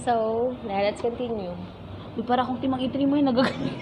So, let's continue. Uy, para kung timang itri mo yung nagaganyan.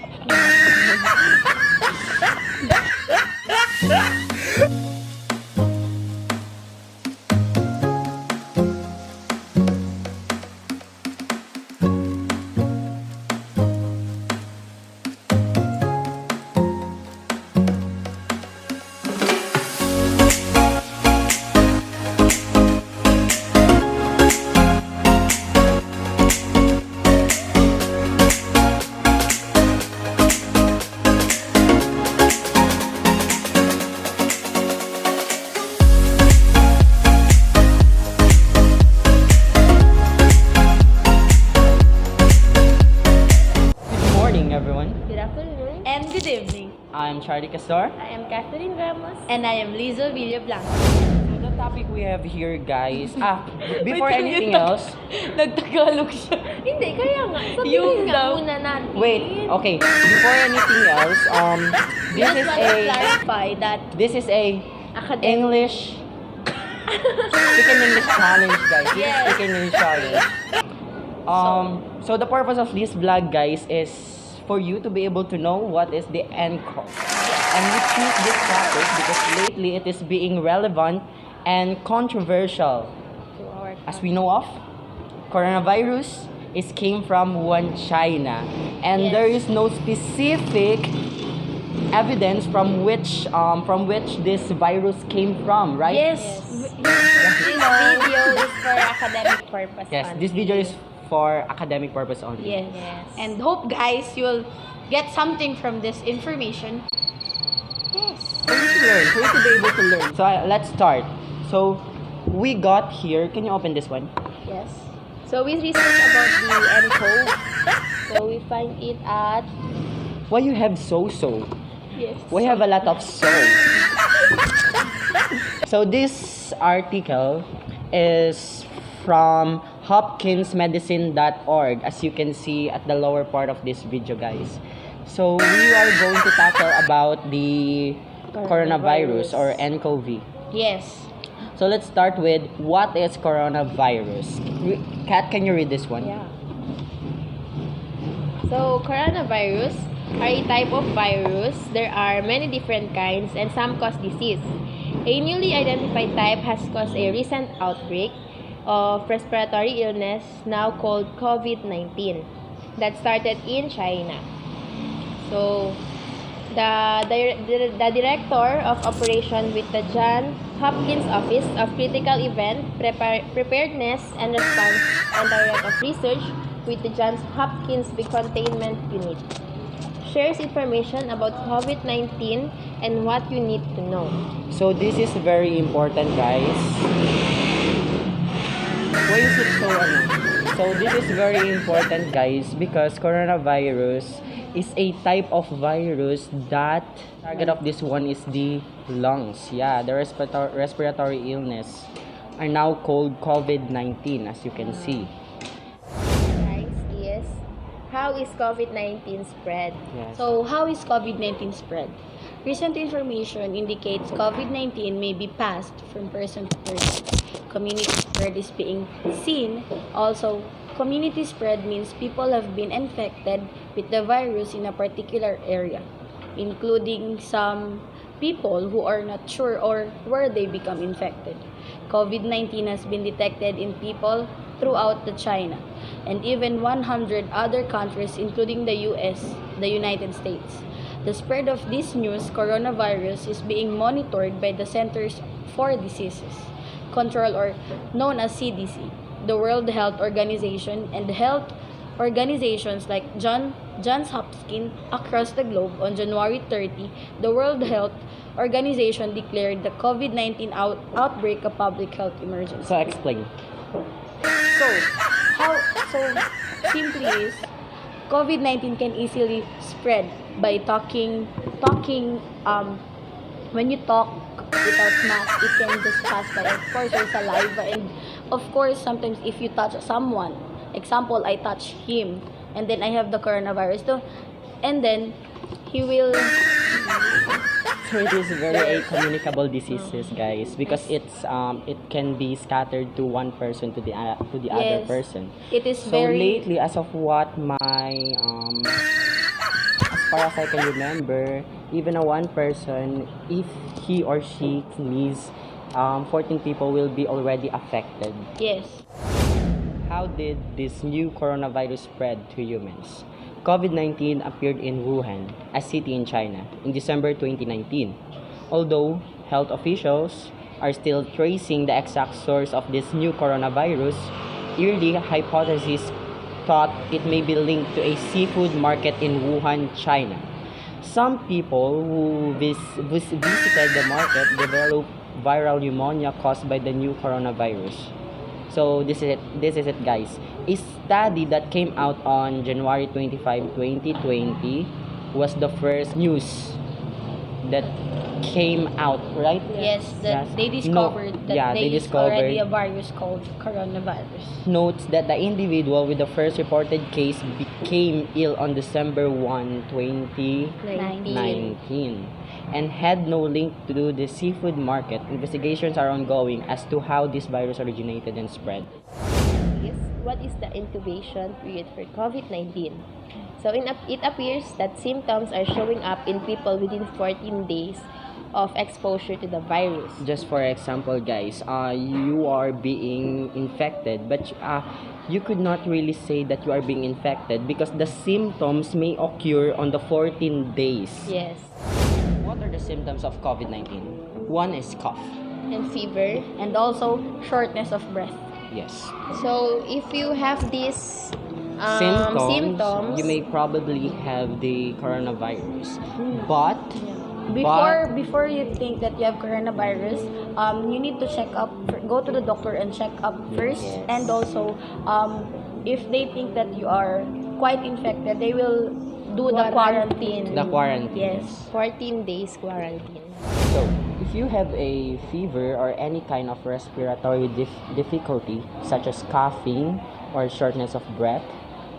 Good afternoon. And good evening. I'm Charlie Castor. I am Catherine Ramos. And I am Lizo Villablanca. So the topic we have here, guys. Before anything else, Nagtagalog siya. Hindi, kaya nga. Sabihin nga muna natin. wait. Okay. Before anything else, Just want to clarify that this is a academic. English speaking English challenge, guys. This is Yes. speaking English challenge. So the purpose of this vlog, guys, is for you to be able to know what is the NCOV. And we choose this topic because lately it is being relevant and controversial. To our As we know of, coronavirus came from Wuhan, China, and Yes. there is no specific evidence from which this virus came from, right? Yes. This video is for academic purpose. Yes, only. this video is for academic purpose only. Yes. And hope, guys, you'll get something from this information. Yes. For you to learn, for you to be able to learn. So let's start. So we got here. Can you open this one? Yes. So we researched about the NCOV. So we find it at Why you have so? yes. We have a lot of so. So this article is from hopkinsmedicine.org, as you can see at the lower part of this video, guys. So we are going to tackle about the coronavirus or nCoV. Yes. So let's start with what is coronavirus. Kat, can you read this one? Yeah. So, coronavirus are a type of virus. There are many different kinds and some cause disease. A newly identified type has caused a recent outbreak of respiratory illness now called COVID-19 that started in China. So, the director of operation with the Johns Hopkins Office of Critical Event Preparedness and Response and director of research with the Johns Hopkins Big Containment Unit shares information about COVID-19 and what you need to know. So this is very important, guys. Why is it so So this is very important, guys, because coronavirus is a type of virus that target of this one is the lungs. Yeah, the respiratory illness are now called COVID-19, as you can see. Guys, yes. How is COVID-19 spread? Yes. So, how is COVID-19 spread? Recent information indicates COVID-19 may be passed from person to person. Community spread is being seen. Also, community spread means people have been infected with the virus in a particular area, including some people who are not sure or where they become infected. COVID-19 has been detected in people throughout the China and even 100 other countries, including the US, the United States. The spread of this new coronavirus is being monitored by the Centers for Diseases Control, or known as CDC, the World Health Organization, and health organizations like Johns Hopkins across the globe. On January 30, the World Health Organization declared the COVID-19 outbreak a public health emergency. So explain. So simply is COVID-19 can easily spread by talking when you talk without mask, it can just pass by, of course, your saliva, and of course sometimes if you touch someone, example, I touch him and then I have the coronavirus, so, and then he will So it is very a communicable diseases, guys, because it can be scattered to one person to the other Yes. person. It is So very lately, as of what my as far as I can remember, even a one person, if he or she sneeze, 14 people will be already affected. yes. How did this new coronavirus spread to humans? COVID-19 appeared in Wuhan, a city in China, in December 2019. Although health officials are still tracing the exact source of this new coronavirus, early hypotheses thought it may be linked to a seafood market in Wuhan, China. Some people who visited the market developed viral pneumonia caused by the new coronavirus. So this is it, guys. A study that came out on January 25, 2020 was the first news that came out, right? Yes, that Yes. they discovered No, that yeah, there they is already a virus called coronavirus. Notes that the individual with the first reported case became ill on December 1, 2019 and had no link to the seafood market. Investigations are ongoing as to how this virus originated and spread. What is the incubation period for COVID-19? So it appears that symptoms are showing up in people within 14 days of exposure to the virus. Just for example, guys, you are being infected, but you could not really say that you are being infected because the symptoms may occur on the 14 days. Yes. What are the symptoms of COVID-19? One is cough. And fever. And also shortness of breath. Yes. So if you have these Symptoms, you may probably have the coronavirus. But Before you think that you have coronavirus, you need to check up, go to the doctor and check up first. Yes. And also, if they think that you are quite infected, they will do the quarantine. the quarantine. Yes. 14 days quarantine. So, if you have a fever or any kind of respiratory difficulty, such as coughing or shortness of breath,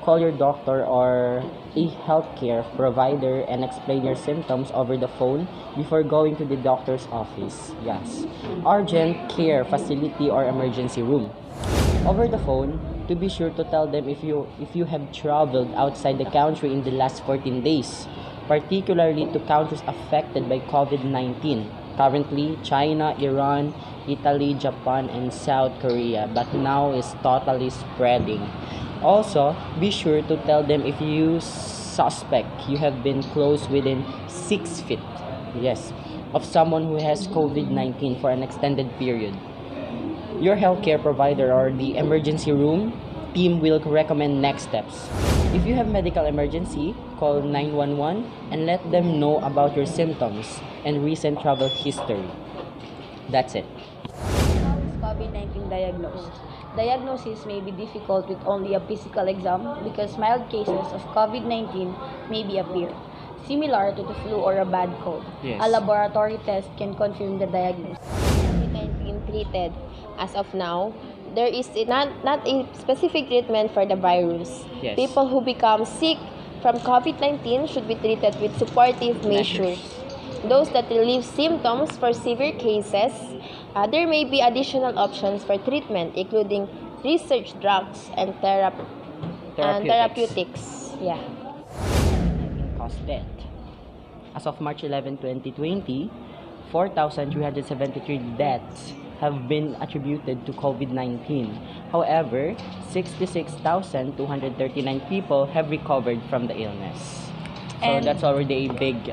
call your doctor or a healthcare provider and explain your symptoms over the phone before going to the doctor's office. Yes. Urgent care facility or emergency room. Over the phone, to be sure to tell them if you have traveled outside the country in the last 14 days, particularly to countries affected by COVID-19. Currently, China, Iran, Italy, Japan, and South Korea, but now is totally spreading. Also, be sure to tell them if you suspect you have been close within 6 feet, yes, of someone who has COVID-19 for an extended period. Your healthcare provider or the emergency room team will recommend next steps. If you have medical emergency, call 911 and let them know about your symptoms and recent travel history. That's it. How is COVID-19 diagnosed? Diagnosis may be difficult with only a physical exam because mild cases of COVID-19 may be appear, similar to the flu or a bad cold. Yes. A laboratory test can confirm the diagnosis. COVID-19 treated as of now, there is not a specific treatment for the virus. Yes. People who become sick from COVID-19 should be treated with supportive measures. Those that relieve symptoms for severe cases, there may be additional options for treatment, including research drugs and therapeutics. Yeah. Cause death. As of March 11, 2020, 4,373 deaths have been attributed to COVID-19. However, 66,239 people have recovered from the illness. So And- that's already a big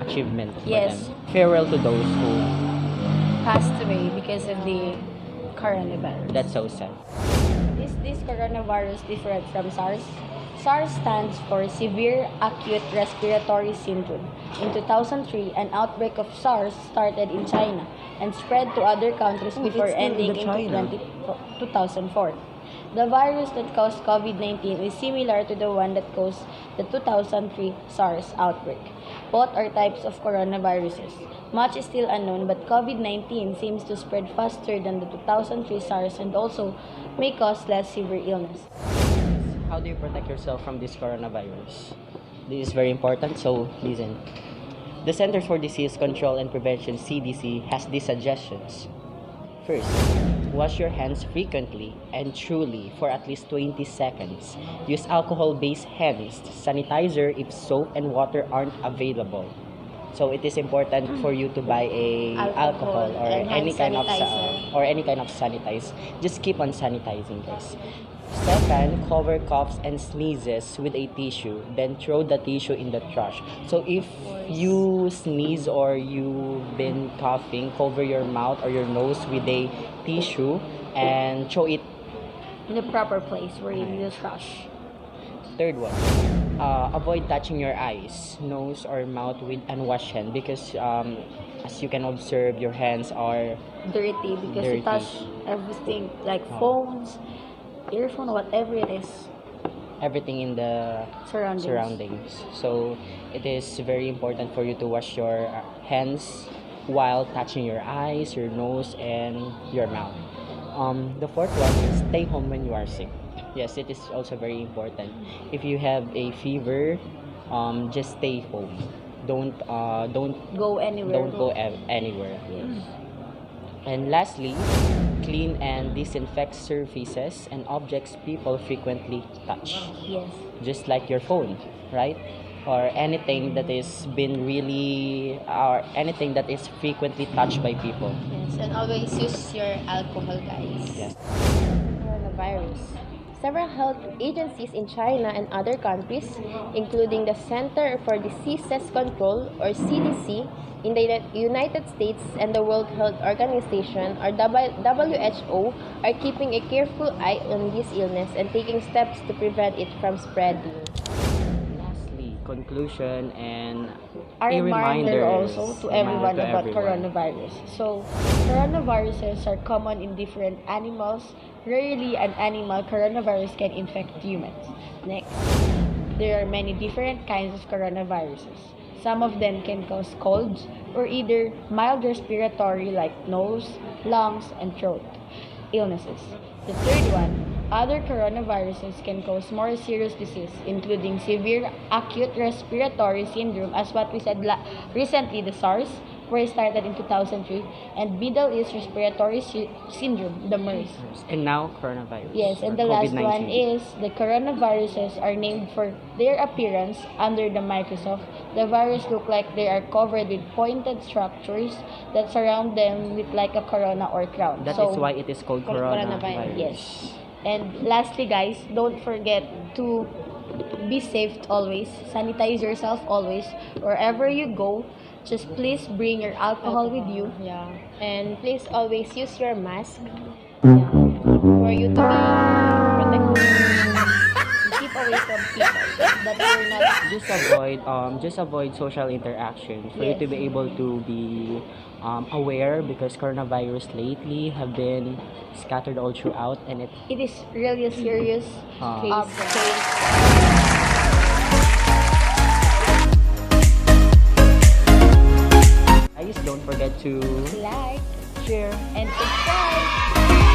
achievement for Yes. them. Farewell to those who. Passed away because of the coronavirus. That's so sad. This coronavirus different from SARS. SARS stands for Severe Acute Respiratory Syndrome. In 2003, an outbreak of SARS started in China and spread to other countries before it's still ending in in China. 2004. The virus that caused COVID-19 is similar to the one that caused the 2003 SARS outbreak. Both are types of coronaviruses. Much is still unknown, but COVID-19 seems to spread faster than the 2003 SARS and also may cause less severe illness. How do you protect yourself from this coronavirus? This is very important, so listen. The Centers for Disease Control and Prevention (CDC) has these suggestions. First, wash your hands frequently and truly for at least 20 seconds. Use alcohol-based hand sanitizer if soap and water aren't available. So it is important for you to buy a alcohol or and hand any kind of sanitizer. sanitize. Just keep on sanitizing, guys. Second, cover coughs and sneezes with a tissue, then throw the tissue in the trash. So if you sneeze or you've been coughing, cover your mouth or your nose with a tissue and throw it. In the proper place where you need to rush. Third one, avoid touching your eyes, nose, or mouth with unwashed hand because as you can observe, your hands are Dirty because dirty. you touch everything like phones, earphone, whatever it is, Everything in the surroundings. So it is very important for you to wash your hands while touching your eyes, your nose, and your mouth. The fourth one is stay home when you are sick. Yes, it is also very important. If you have a fever, just stay home. Don't go anywhere. don't go anywhere. Yes. And lastly, clean and disinfect surfaces and objects people frequently touch. Yes. Just like your phone, right? Or anything that is been really or anything that is frequently touched by people. Yes, and always use your alcohol, guys. Yes. Coronavirus. Several health agencies in China and other countries, including the Center for Diseases Control or CDC in the United States and the World Health Organization or WHO, are keeping a careful eye on this illness and taking steps to prevent it from spreading. Lastly, conclusion and A reminder reminders. also to everyone To about everyone. coronavirus. So, coronaviruses are common in different animals. Rarely an animal coronavirus can infect humans. Next, there are many different kinds of coronaviruses. Some of them can cause colds or either mild respiratory like nose, lungs, and throat illnesses. The third one, other coronaviruses can cause more serious disease, including severe acute respiratory syndrome, as what we said recently, the SARS, where it started in 2003, and Middle East Respiratory Syndrome, the MERS. And now coronavirus. Yes, and or the last COVID-19. one is the coronaviruses are named for their appearance under the microscope. The virus look like they are covered with pointed structures that surround them with like a corona or crown. That is why it is called coronavirus. Yes. And lastly, guys, don't forget to be safe always. Sanitize yourself always. Wherever you go, just please bring your alcohol with you. Yeah. And please always use your mask Yeah. for you to be protected. Keep away from people that you're not. Just avoid social interaction for you to be able to be aware because coronavirus lately have been scattered all throughout and It is really a serious Ah. case. guys don't forget to Like, share, and subscribe.